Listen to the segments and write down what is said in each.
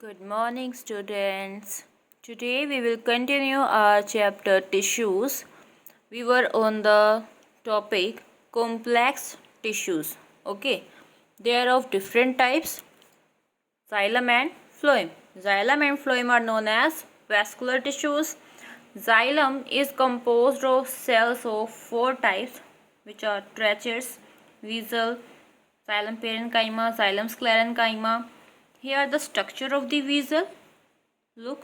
Good morning, students. Today we will continue our chapter tissues. We were on the topic complex tissues. Okay, they are of different types, xylem and phloem. Xylem and phloem are known as vascular tissues. Xylem is composed of cells of four types, which are tracheids, vessel, xylem parenchyma, xylem sclerenchyma. Here the structure of the vessel. Look,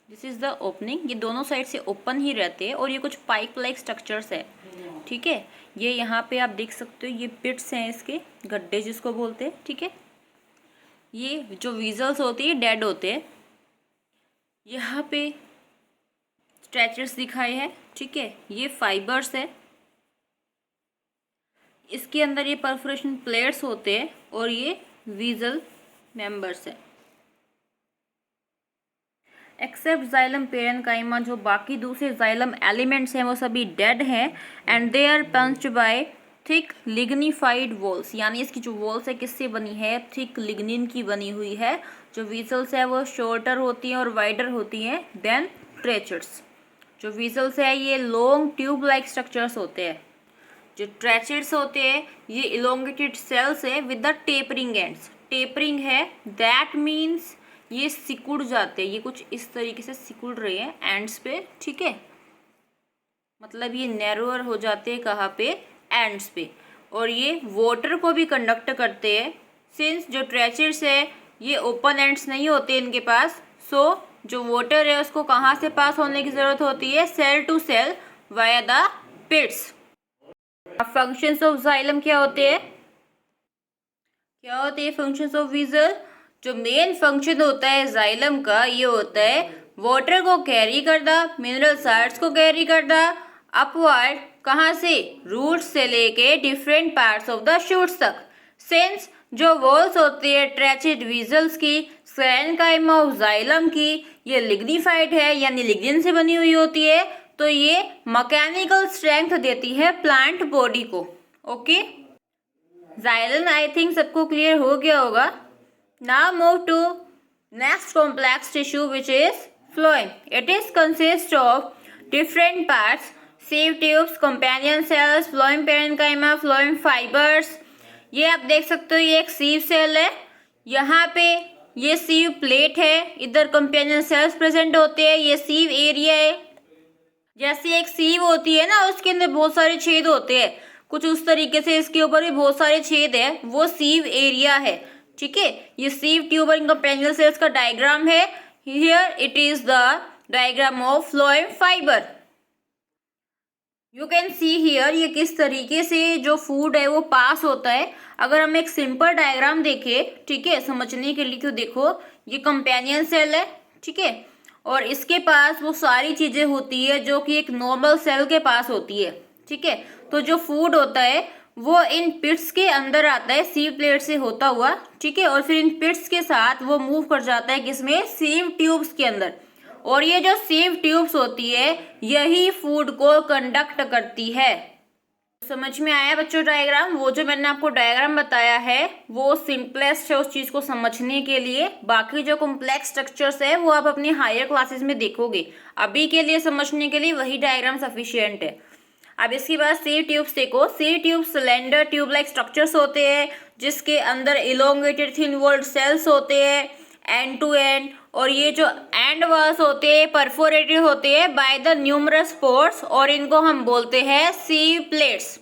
this is the opening. ये दोनों side से open ही रहते हैं और ये कुछ pipe like structures है. ठीक है, ये यहाँ पे आप देख सकते हो, ये पिट्स हैं, इसके गड्ढे जिसको बोलते हैं. ठीक है, ये जो वीजल्स होती है डेड होते हैं. यहाँ पे स्ट्रेचर्स दिखाए हैं. ठीक है, ये फाइबर्स है. इसके अंदर ये परफोरेशन प्लेट्स होते हैं और ये वीजल मेंबर्स है. एक्सेप्ट जाइलम पेरेनकाइमा, जो बाकी दूसरे जाइलम एलिमेंट्स हैं वो सभी डेड हैं. And they are punched by thick lignified walls, यानी इसकी जो वॉल्स है किससे बनी है, थिक लिग्निन की बनी हुई है. जो वीजल्स है वो शॉर्टर होती हैं और वाइडर होती हैं देन ट्रेचर्स. जो वीजल्स है ये लॉन्ग ट्यूब लाइक स्ट्रक्चर्स होते हैं. जो ट्रेचर्स होते हैं ये इलोंगेटेड सेल्स है with the tapering ends. Tapering है दैट मीन्स ये सिकुड़ जाते हैं. ये कुछ इस तरीके से सिकुड़ रहे हैं एंड्स पे. ठीक है, मतलब ये नैरोअर हो जाते हैं कहाँ पे, एंड्स पे. और ये वाटर को भी कंडक्ट करते हैं. सिंस जो ट्रेचर्स है ये ओपन एंड्स नहीं होते इनके पास, सो जो वाटर है उसको कहाँ से पास होने की ज़रूरत होती है, cell to cell via the pits. Functions of xylem क्या होते हैं, क्या होते हैं फंक्शंस ऑफ वीजल. जो मेन फंक्शन होता है जाइलम का ये होता है वाटर को कैरी करना, मिनरल साल्ट्स को कैरी करना अपवर्ड. कहाँ से, रूट्स से लेके different parts of the shoots तक. सिंस जो वॉल्स होती है ट्रेचेड वीजल्स की, स्क्लेरेनकाइमा ऑफ जाइलम की, ये लिग्निफाइड है यानी लिग्निन से बनी हुई होती है, तो ये मैकेनिकल स्ट्रेंथ देती है प्लांट बॉडी को. ओके, जाइलम आई थिंक सबको क्लियर हो गया होगा. Now move to next complex tissue, which is phloem. It is consist of different parts: sieve tubes, companion cells, phloem parenchyma, phloem fibers. ये आप देख सकते हो, ये एक सीव सेल है. यहाँ पे ये सीव प्लेट है, इधर कंपेनियन सेल्स प्रेजेंट होते हैं. ये सीव एरिया है. जैसे एक सीव होती है ना, उसके अंदर बहुत सारे छेद होते हैं, कुछ उस तरीके से इसके ऊपर भी बहुत सारे छेद है, वो सीव एरिया है. ठीक है, ये सीव ट्यूब और कंपेनियन सेल्स का डायग्राम है. Here it is the diagram of phloem fibre. You can see here ये किस तरीके से जो फूड है वो पास होता है. अगर हम एक सिंपल डायग्राम देखें, ठीक है, समझने के लिए, तो देखो ये कंपेनियन सेल है. ठीक है, और इसके पास वो सारी चीजें होती है जो कि एक नॉर्मल सेल के पास होती है. ठीक है, तो जो फूड होता है वो इन पिट्स के अंदर आता है सीव प्लेट से होता हुआ. ठीक है, और फिर इन पिट्स के साथ वो मूव कर जाता है किसमें, सीव ट्यूब्स के अंदर. और ये जो सीव ट्यूब्स होती है यही फूड को कंडक्ट करती है. समझ में आया बच्चों डायग्राम. वो जो मैंने आपको डायग्राम बताया है वो सिंपलेस्ट है उस चीज को समझने के लिए. बाकी जो कॉम्प्लेक्स स्ट्रक्चर्स है वो आप अपनी हायर क्लासेस में देखोगे. अभी के लिए समझने के लिए वही डायग्राम सफिशियंट है. अब इसके बाद सीव ट्यूब्स देखो. Sieve tube cylinder tube like structures होते हैं जिसके अंदर इलोंगेटेड थिन वॉल्ड सेल्स होते हैं एंड टू एंड. और ये जो एंड वॉल्स होते हैं परफोरेटेड होते हैं बाय द न्यूमरस पोर्स और इनको हम बोलते हैं सीव प्लेट्स.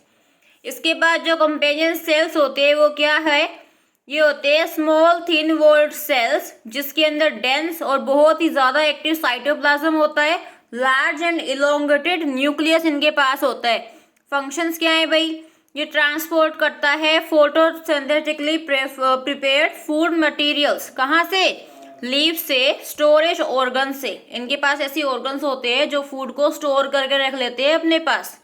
इसके बाद जो कंपेनियन सेल्स होते हैं वो क्या है, ये होते हैं स्मॉल थिन वॉल्ड सेल्स जिसके अंदर डेंस और बहुत ही ज़्यादा एक्टिव साइटोप्लाज्म होता है. लार्ज एंड इलोंगेटेड न्यूक्लियस इनके पास होता है. फंक्शंस क्या है भाई, ये ट्रांसपोर्ट करता है फोटोसिंथेटिकली प्रिपेयर्ड फूड मटेरियल्स. कहाँ से, लीव से, स्टोरेज ऑर्गन से. इनके पास ऐसी ऑर्गन्स होते हैं जो फूड को स्टोर करके रख लेते हैं अपने पास.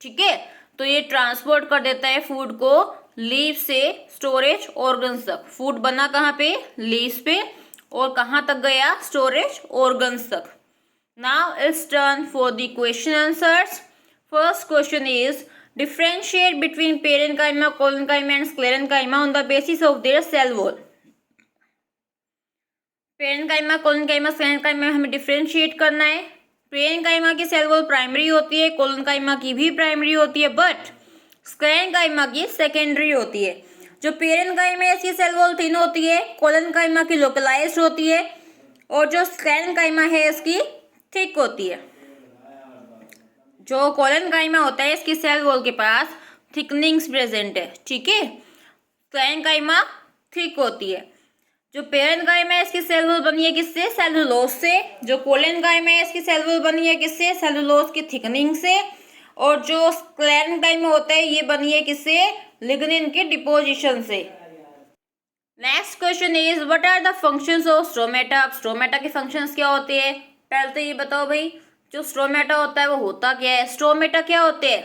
ठीक है, तो ये ट्रांसपोर्ट कर देता है फूड को लीव से स्टोरेज ऑर्गन्स तक. फूड बना कहाँ पे, लीव्स पे, और कहाँ तक गया, स्टोरेज ऑर्गन्स तक. Now it's turn for the question answers. First question is differentiate between parenchyma, collenchyma and sclerenchyma on the basis of their cell wall. Parenchyma, collenchyma, sclerenchyma हमें डिफ्रेंशिएट करना है। पेरेन्काइमा की सेल वॉल प्राइमरी होती है, collenchyma की भी primary होती है, बट स्क्लेरेन्काइमा की सेकेंडरी होती है। जो पेरेन्काइमा है इसकी सेल वॉल थिन होती है, कोलेनकाइमा की लोकलाइज्ड होती है, और जो स्क्लेरेन्काइमा है इसकी थिक होती है। जो कोलेनकाइमा होता है इसकी सेल वॉल के पास थिकनिंग्स प्रेजेंट है, ठीक है। स्क्लेरेन्काइमा थिक होती है। जो पेरेन्काइमा है इसकी सेल वॉल बनी है किससे? सेलुलोज से। जो कोलेनकाइमा है इसकी सेल वॉल बनी है किससे? सेलुलोज की थिकनिंग से। और जो स्क्लेरेन्काइमा होता है ये बनी है किससे? लिग्निन के डिपोजिशन से। Next question is what are the functions of stomata. Stomata के फंक्शंस क्या होते हैं? पहले तो ये बताओ भाई, जो स्ट्रोमेटा होता है वो होता क्या है? स्ट्रोमेटा क्या होते हैं?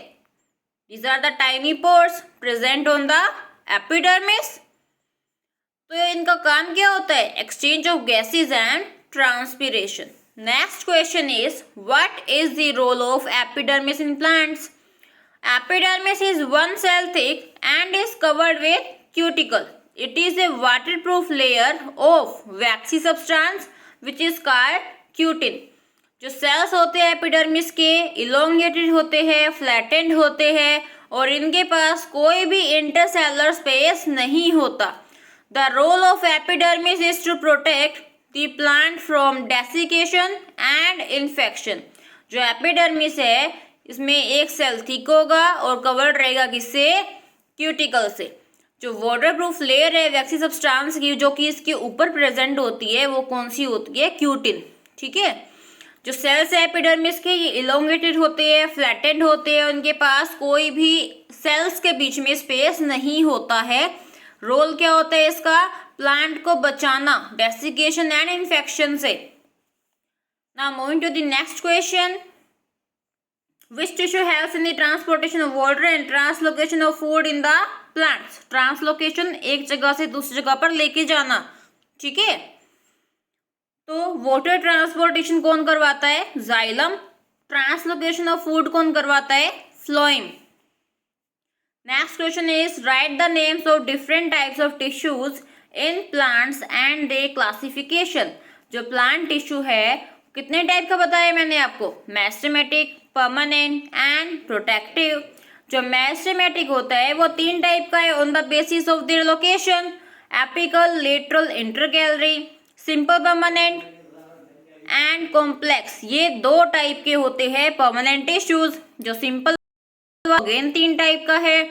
These are the tiny pores present on the epidermis. तो इनका काम क्या होता है? Exchange of gases and transpiration. Next question is what is the role of epidermis in plants. Epidermis is one cell thick and is covered with cuticle. It is a waterproof layer of waxy substance which is called cutin. जो sales होते हैं epidermis के elongated होते हैं, flattened होते हैं, और इनके पास कोई भी इंटरसेलुलर स्पेस नहीं होता. The role of epidermis is to protect the plant from desiccation and infection. जो एपिडर्मिस है इसमें एक सेल थिक होगा और कवर्ड रहेगा किससे? क्यूटिकल से. जो वाटरप्रूफ लेयर है वैक्सी सब्सटेंस की जो कि इसके ऊपर प्रेजेंट होती है वो कौन सी होती है? क्यूटिन, ठीक है। जो सेल्स है एपिडर्मिस के ये इलोंगेटेड होते हैं, फ्लैटेंड होते हैं, उनके पास कोई भी सेल्स के बीच में स्पेस नहीं होता है. रोल क्या होता है इसका? प्लांट को बचाना डेसिकेशन एंड इन्फेक्शन से. Now moving to the next question. Which tissue helps in the transportation of water and translocation of food in the plants? Translocation एक जगह से दूसरी जगह पर लेके जाना, ठीक है। तो वाटर ट्रांसपोर्टेशन कौन करवाता है? जाइलम. ट्रांसलोकेशन ऑफ फूड कौन करवाता है? Phloem. Next question is right the names of different types of tissues in plants and they classification. जो प्लांट टिश्यू है कितने टाइप का बताया मैंने आपको? Meristematic, permanent and protective. जो मेरिस्टेमेटिक होता है वो 3 टाइप का है on the basis of their location. Apical, lateral, intercalary. Simple permanent and complex, ये 2 टाइप के होते हैं परमानेंट टिश्यूज. जो सिंपल अगेन 3 टाइप का है,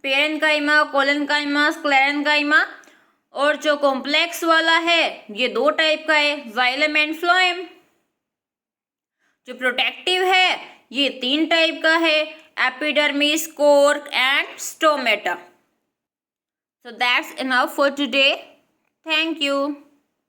पेरेन्काइमा, कोलेनकाइमा, स्क्लेरेन्काइमा. और जो कॉम्प्लेक्स वाला है ये 2 टाइप का है, जाइलम एंड फ्लोएम. जो प्रोटेक्टिव है ये 3 टाइप का है, epidermis, cork and stomata. So that's enough for today. Thank you.